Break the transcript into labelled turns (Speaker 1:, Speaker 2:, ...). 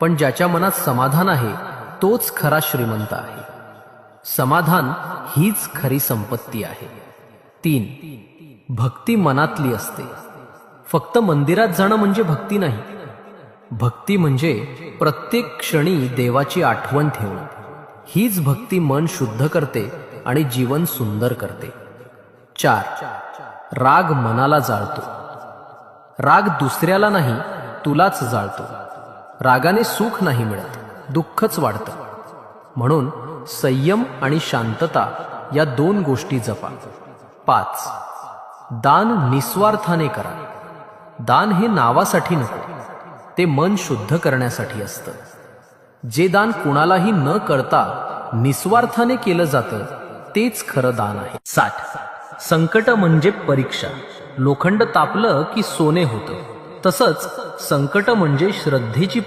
Speaker 1: पण ज्याच्या मनात समाधान आहे तोच खरा श्रीमंत आहे. समाधान हीच खरी संपत्ती आहे. 3. भक्ती मनातली असते. फक्त मंदिरात जाणं म्हणजे भक्ती नाही. भक्ती म्हणजे प्रत्येक क्षणी देवाची आठवण ठेवणं. हीच भक्ती मन शुद्ध करते आणि जीवन सुंदर करते. 4. राग मनाला जाळतो. राग दुसऱ्याला नाही, तुलाच जाळतो. रागाने सुख नाही मिळत, दुःखच वाढतं. म्हणून संयम आणि शांतता या 2 गोष्टी जपा. 5. दान निस्वार्थाने करा. दान हे नावासाठी नको, ते मन शुद्ध करण्यासाठी असतं. जे दान कुणालाही न करता निस्वार्थाने केलं जातं तेच खरं दान आहे. 60. संकट म्हणजे परीक्षा. लोखंड तापलं की सोने होतं, तसंच संकट म्हणजे श्रद्धेची